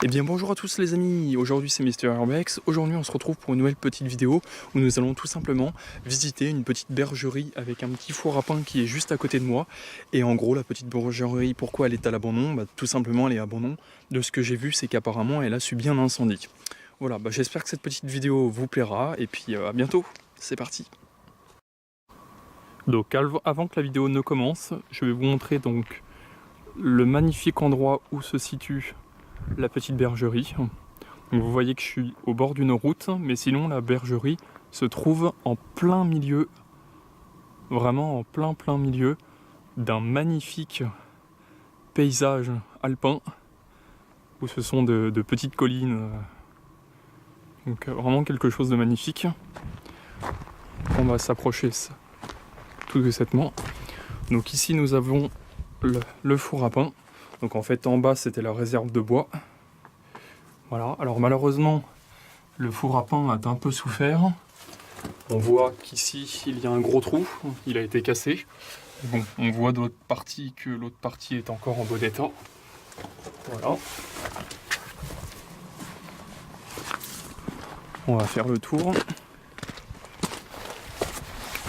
Eh bien bonjour à tous les amis, aujourd'hui c'est Mister Urbex. Aujourd'hui on se retrouve pour une nouvelle petite vidéo où nous allons tout simplement visiter une petite bergerie avec un petit four à pain qui est juste à côté de moi. Et en gros la petite bergerie, pourquoi elle est à l'abandon? Tout simplement elle est à l'abandon. De ce que j'ai vu, c'est qu'apparemment elle a subi un incendie. Voilà, j'espère que cette petite vidéo vous plaira et puis à bientôt, c'est parti. Donc avant que la vidéo ne commence, je vais vous montrer donc le magnifique endroit où se situe la petite bergerie. Donc vous voyez que je suis au bord d'une route, mais sinon la bergerie se trouve en plein milieu, vraiment en plein milieu d'un magnifique paysage alpin, où ce sont de petites collines, donc vraiment quelque chose de magnifique. On va s'approcher tout doucettement. Donc ici nous avons le four à pain. Donc en fait en bas c'était la réserve de bois. Voilà, alors malheureusement le four à pain a un peu souffert. On voit qu'ici il y a un gros trou, il a été cassé. Bon, on voit de l'autre partie que l'autre partie est encore en bon état. Voilà. On va faire le tour.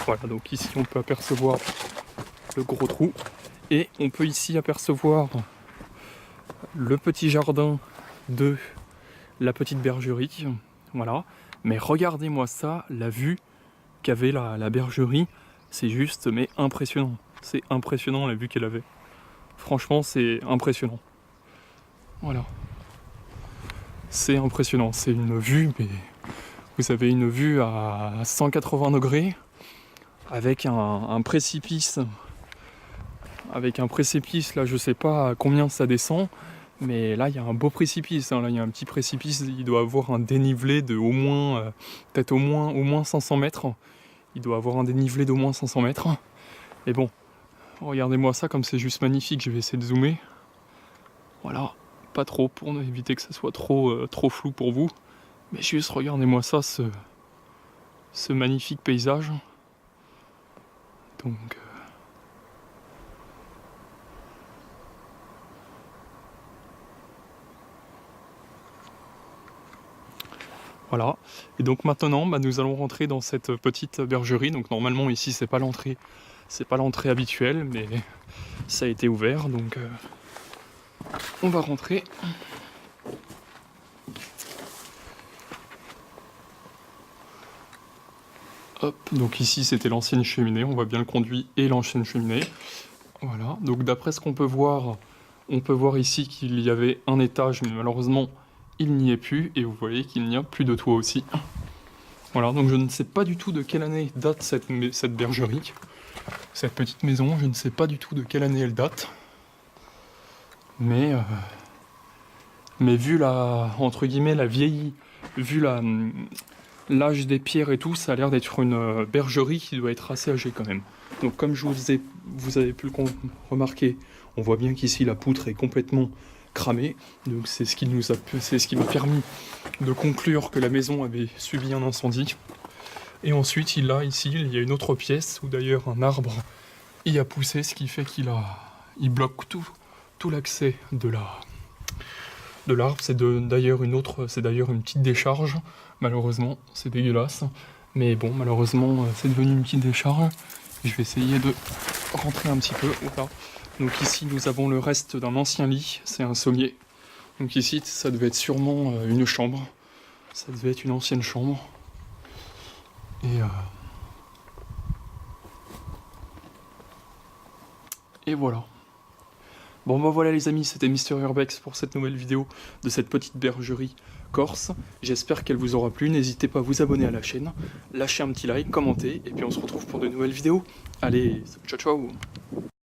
Voilà, donc ici on peut apercevoir le gros trou. Et on peut ici apercevoir le petit jardin de la petite bergerie. Voilà. Mais regardez-moi ça, la vue qu'avait la bergerie, c'est juste mais impressionnant. C'est impressionnant la vue qu'elle avait. Franchement, c'est impressionnant. Voilà. C'est impressionnant. C'est une vue, mais vous avez une vue à 180 degrés avec un précipice. Avec un précipice, là je sais pas à combien ça descend, mais là il y a un beau précipice, hein. Là il y a un petit précipice, il doit avoir un dénivelé de au moins, peut-être au moins 500 mètres. Il doit avoir un dénivelé d'au moins 500 mètres. Et bon, regardez-moi ça comme c'est juste magnifique, je vais essayer de zoomer. Voilà, pas trop pour éviter que ça soit trop flou pour vous. Mais juste regardez-moi ça, ce magnifique paysage. Donc... Voilà, et donc maintenant nous allons rentrer dans cette petite bergerie. Donc normalement ici c'est pas l'entrée habituelle, mais ça a été ouvert, donc on va rentrer. Hop, donc ici c'était l'ancienne cheminée, on voit bien le conduit et l'ancienne cheminée. Voilà, donc d'après ce qu'on peut voir, on peut voir ici qu'il y avait un étage, mais malheureusement il n'y est plus, et vous voyez qu'il n'y a plus de toit aussi. Voilà, donc je ne sais pas du tout de quelle année date cette bergerie, cette petite maison, je ne sais pas du tout de quelle année elle date. Mais vu entre guillemets, la vieille, vu l'âge des pierres et tout, ça a l'air d'être une bergerie qui doit être assez âgée quand même. Donc comme vous avez pu le remarquer, on voit bien qu'ici la poutre est complètement cramée. Donc c'est ce qui m'a permis de conclure que la maison avait subi un incendie. Et ensuite il y a une autre pièce où d'ailleurs un arbre y a poussé, ce qui fait qu'il bloque tout l'accès de l'arbre. C'est d'ailleurs une petite décharge. Malheureusement, c'est dégueulasse. Mais bon, malheureusement, c'est devenu une petite décharge. Je vais essayer de rentrer un petit peu. Voilà. Donc ici, nous avons le reste d'un ancien lit. C'est un sommier. Donc ici, ça devait être sûrement une chambre. Ça devait être une ancienne chambre. Et voilà. Bon voilà les amis, c'était Mister Urbex pour cette nouvelle vidéo de cette petite bergerie corse. J'espère qu'elle vous aura plu, n'hésitez pas à vous abonner à la chaîne, lâcher un petit like, commenter, et puis on se retrouve pour de nouvelles vidéos. Allez, ciao ciao.